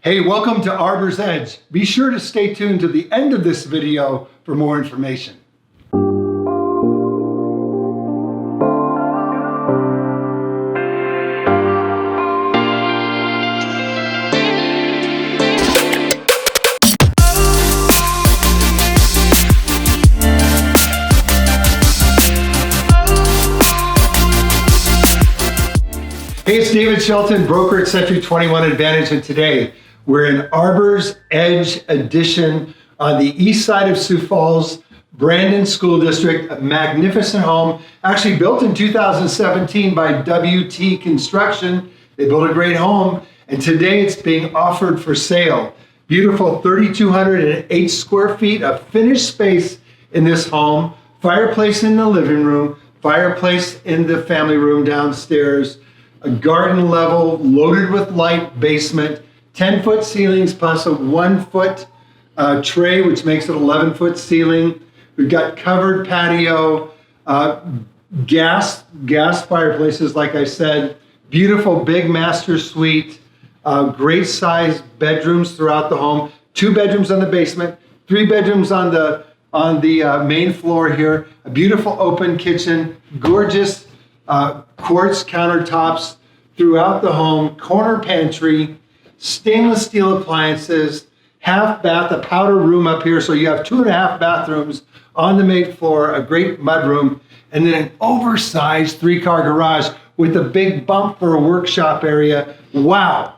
Hey, welcome to Arbor's Edge. Be sure to stay tuned to the end of this video for more information. Hey, it's David Shelton, broker at Century 21 Advantage, and today we're in Arbor's Edge Edition on the east side of Sioux Falls, Brandon School District, a magnificent home, actually built in 2017 by WT Construction. They built a great home, and today it's being offered for sale. Beautiful 3,208 square feet of finished space in this home, fireplace in the living room, fireplace in the family room downstairs, a garden level loaded with light basement, 10-foot ceilings plus a 1-foot tray, which makes it 11-foot ceiling. We've got covered patio, gas fireplaces, like I said, beautiful big master suite, great size bedrooms throughout the home, 2 bedrooms on the basement, 3 bedrooms on the main floor here, a beautiful open kitchen, gorgeous quartz countertops throughout the home, corner pantry, stainless steel appliances, half bath, a powder room up here. So you have 2.5 bathrooms on the main floor, a great mudroom, and then an oversized 3-car garage with a big bump for a workshop area. Wow.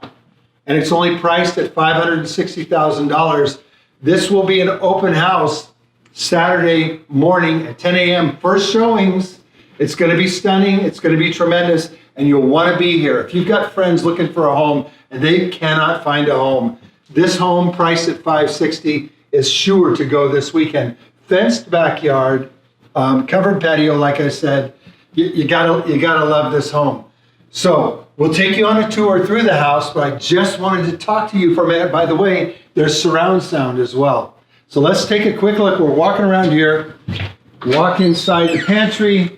And it's only priced at $560,000. This will be an open house Saturday morning at 10 a.m. First showings. It's going to be stunning. It's going to be tremendous. And you'll want to be here. If you've got friends looking for a home and they cannot find a home, this home priced at $560,000 is sure to go this weekend. Fenced backyard, covered patio, like I said. You gotta love this home. So we'll take you on a tour through the house, but I just wanted to talk to you for a minute. By the way, there's surround sound as well. So let's take a quick look. We're walking around here. Walk inside the pantry.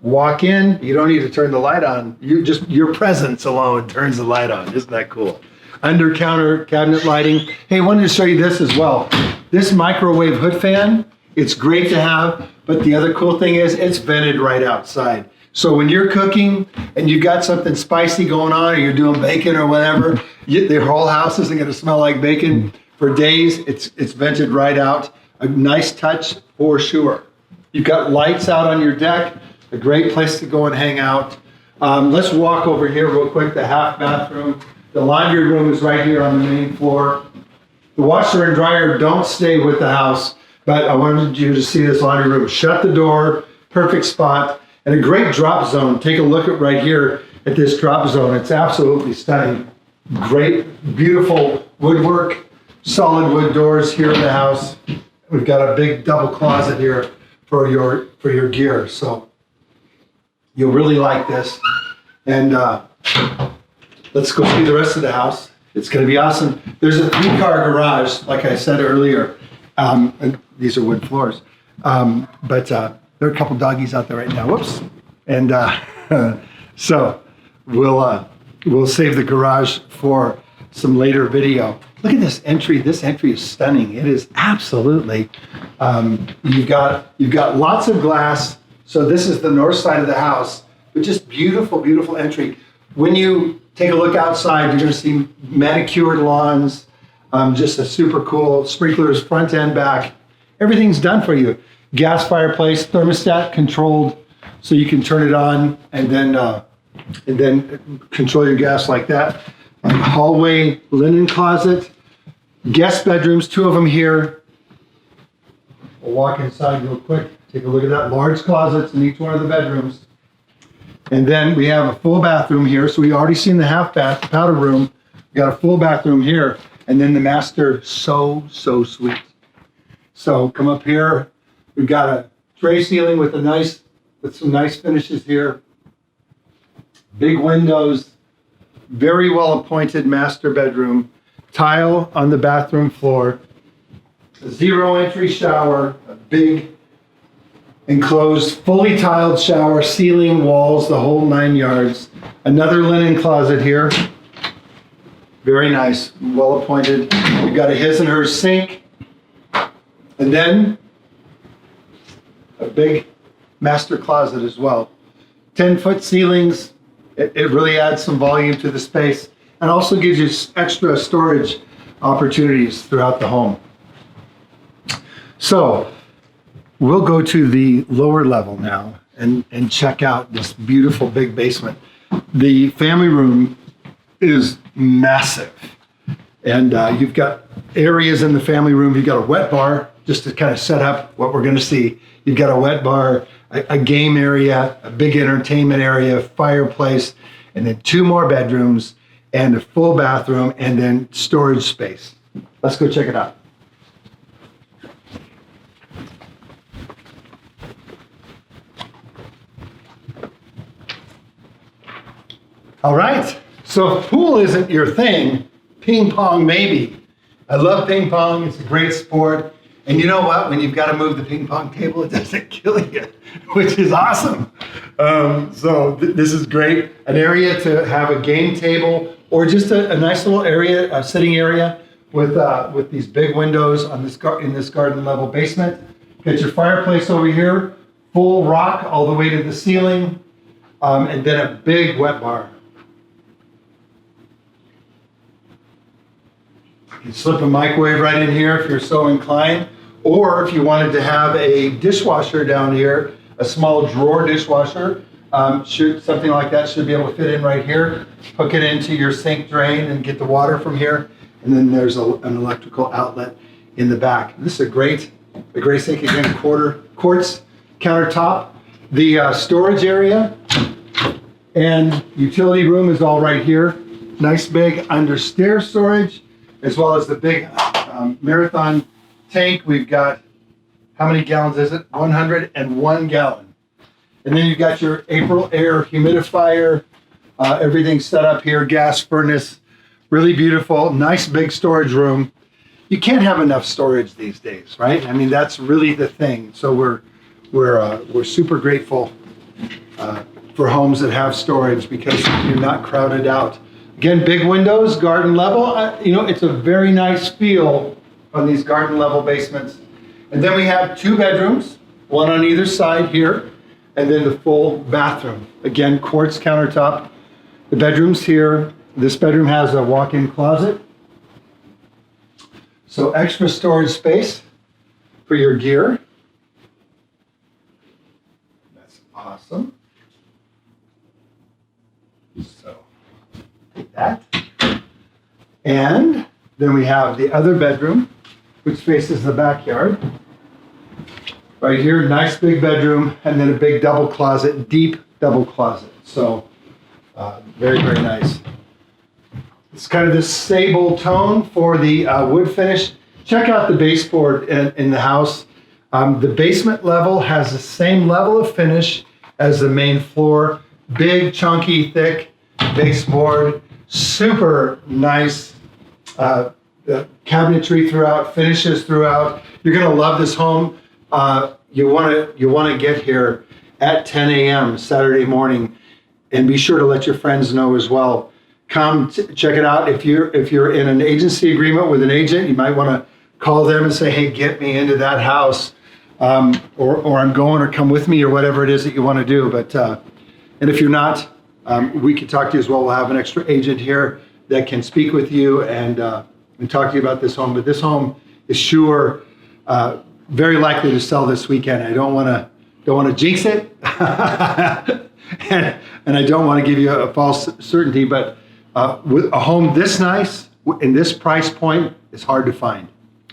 Walk in, you don't need to turn the light on. Your presence alone turns the light on. Isn't that cool? Under counter cabinet lighting. Hey, I wanted to show you this as well. This microwave hood fan, it's great to have, but the other cool thing is it's vented right outside. So when you're cooking and you've got something spicy going on, or you're doing bacon or whatever, the whole house isn't gonna smell like bacon for days. It's vented right out. A nice touch for sure. You've got lights out on your deck. A great place to go and hang out. Let's walk over here real quick, the half bathroom. The laundry room is right here on the main floor. The washer and dryer don't stay with the house, but I wanted you to see this laundry room. Shut the door, perfect spot, and a great drop zone. Take a look at right here at this drop zone. It's absolutely stunning. Great, beautiful woodwork, solid wood doors here in the house. We've got a big double closet here for your gear. So you'll really like this. And let's go see the rest of the house. It's going to be awesome. There's a 3-car garage, like I said earlier. And these are wood floors. But there are a couple doggies out there right now. Whoops. And so we'll save the garage for some later video. Look at this entry. This entry is stunning. It is absolutely. You've got lots of glass. So this is the north side of the house, but just beautiful, beautiful entry. When you take a look outside, you're going to see manicured lawns, just a super cool sprinklers front and back. Everything's done for you. Gas fireplace, thermostat controlled, so you can turn it on and then control your gas like that. Hallway linen closet, guest bedrooms, 2 of them here. We'll walk inside real quick. Take a look at that. Large closets in each one of the bedrooms. And then we have a full bathroom here. So we already seen the half bath, the powder room. We got a full bathroom here. And then the master, so sweet. So come up here. We've got a tray ceiling with some nice finishes here. Big windows. Very well appointed master bedroom. Tile on the bathroom floor. A 0 entry shower. A big enclosed, fully tiled shower, ceiling, walls, the whole 9 yards. Another linen closet here. Very nice, well appointed. You've got a his and hers sink. And then a big master closet as well. 10-foot ceilings. It really adds some volume to the space and also gives you extra storage opportunities throughout the home. So we'll go to the lower level now and check out this beautiful big basement. The family room is massive. And you've got areas in the family room. You've got a wet bar, just to kind of set up what we're going to see. You've got a wet bar, a game area, a big entertainment area, fireplace, and then 2 more bedrooms and a full bathroom and then storage space. Let's go check it out. All right, so if pool isn't your thing, ping pong maybe. I love ping pong, it's a great sport. And you know what, when you've got to move the ping pong table, it doesn't kill you, which is awesome. This is great. An area to have a game table or just a nice little area, a sitting area with these big windows on in this garden level basement. Get your fireplace over here, full rock all the way to the ceiling, and then a big wet bar. You can slip a microwave right in here if you're so inclined, or if you wanted to have a dishwasher down here, a small drawer dishwasher, something like that should be able to fit in right here. Hook it into your sink drain and get the water from here, and then there's an electrical outlet in the back. This is a great sink, again, quartz countertop. The storage area and utility room is all right here. Nice big under stair storage, as well as the big marathon tank. We've got, how many gallons is it? 101 gallon. And then you've got your April air humidifier, everything set up here, gas furnace, really beautiful, nice big storage room. You can't have enough storage these days, right? I mean, that's really the thing. So we're super grateful for homes that have storage because you're not crowded out. Again, big windows, garden level. It's a very nice feel on these garden level basements. And then we have 2 bedrooms, one on either side here, and then the full bathroom. Again, quartz countertop. The bedroom's here. This bedroom has a walk-in closet. So extra storage space for your gear. That's awesome. So take that. And then we have the other bedroom, which faces the backyard. Right here, nice big bedroom, and then a big double closet, deep double closet. So very, very nice. It's kind of this sable tone for the wood finish. Check out the baseboard in the house. The basement level has the same level of finish as the main floor. Big, chunky, thick baseboard. Super nice cabinetry throughout, finishes throughout. You're going to love this home. You want to get here at 10 a.m. Saturday morning, and be sure to let your friends know as well. Come check it out. If you're in an agency agreement with an agent, you might want to call them and say, hey, get me into that house, or I'm going, or come with me, or whatever it is that you want to do. But and if you're not, we can talk to you as well. We'll have an extra agent here that can speak with you and talk to you about this home. But this home is sure very likely to sell this weekend. I don't want to jinx it, and I don't want to give you a false certainty. But with a home this nice in this price point, it's hard to find.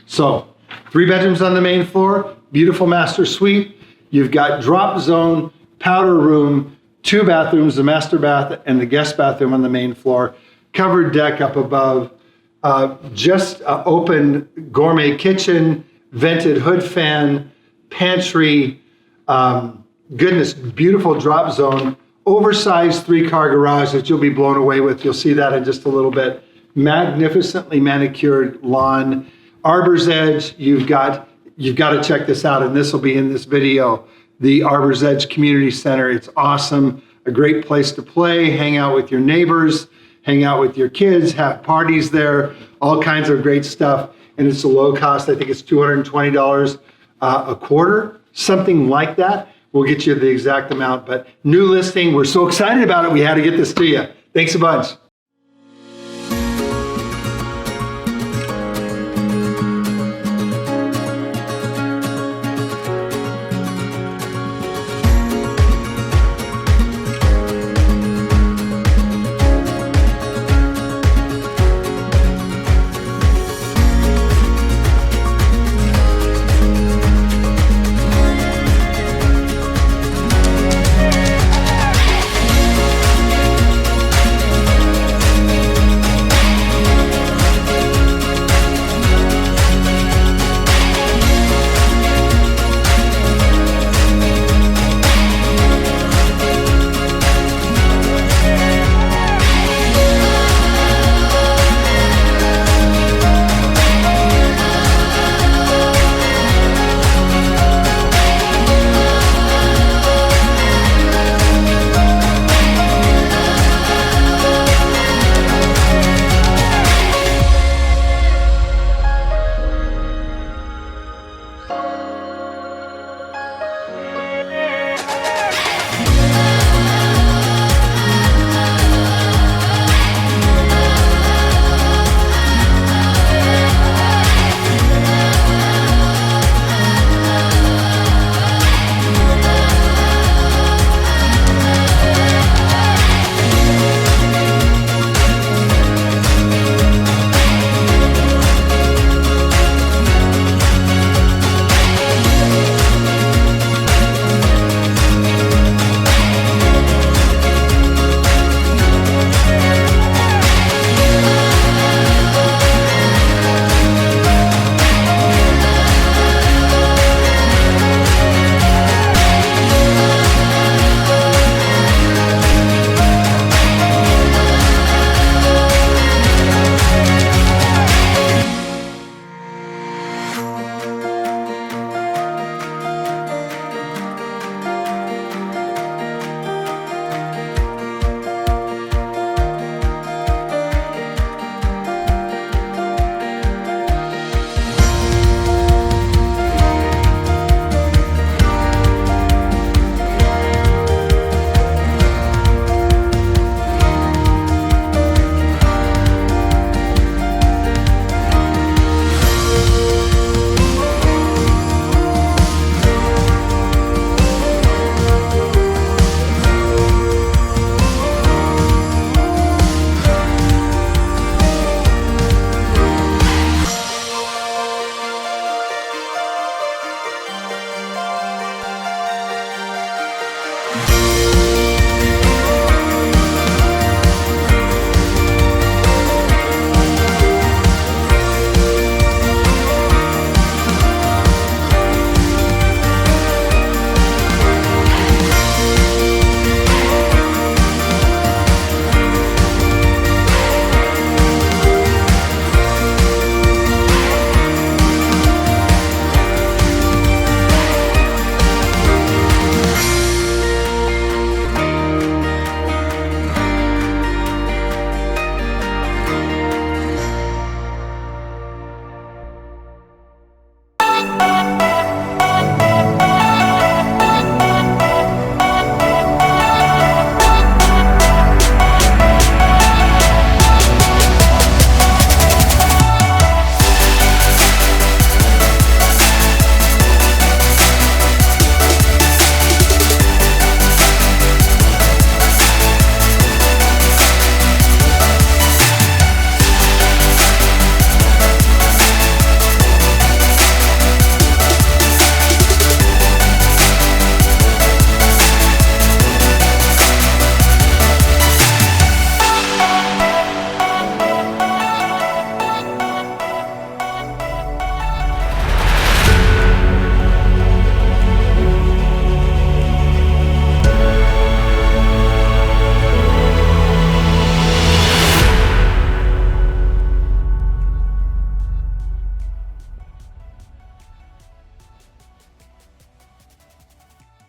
So 3 bedrooms on the main floor, beautiful master suite. You've got drop zone, powder room, 2 bathrooms, the master bath and the guest bathroom on the main floor, covered deck up above, just open gourmet kitchen, vented hood fan, pantry, goodness, beautiful drop zone, oversized 3-car garage that you'll be blown away with. You'll see that in just a little bit. Magnificently manicured lawn, Arbor's Edge. You've got to check this out, and this will be in this video. The Arbor's Edge Community Center. It's awesome. A great place to play, hang out with your neighbors, hang out with your kids, have parties there, all kinds of great stuff. And it's a low cost. I think it's $220 a quarter, something like that. We'll get you the exact amount, but new listing. We're so excited about it. We had to get this to you. Thanks a bunch.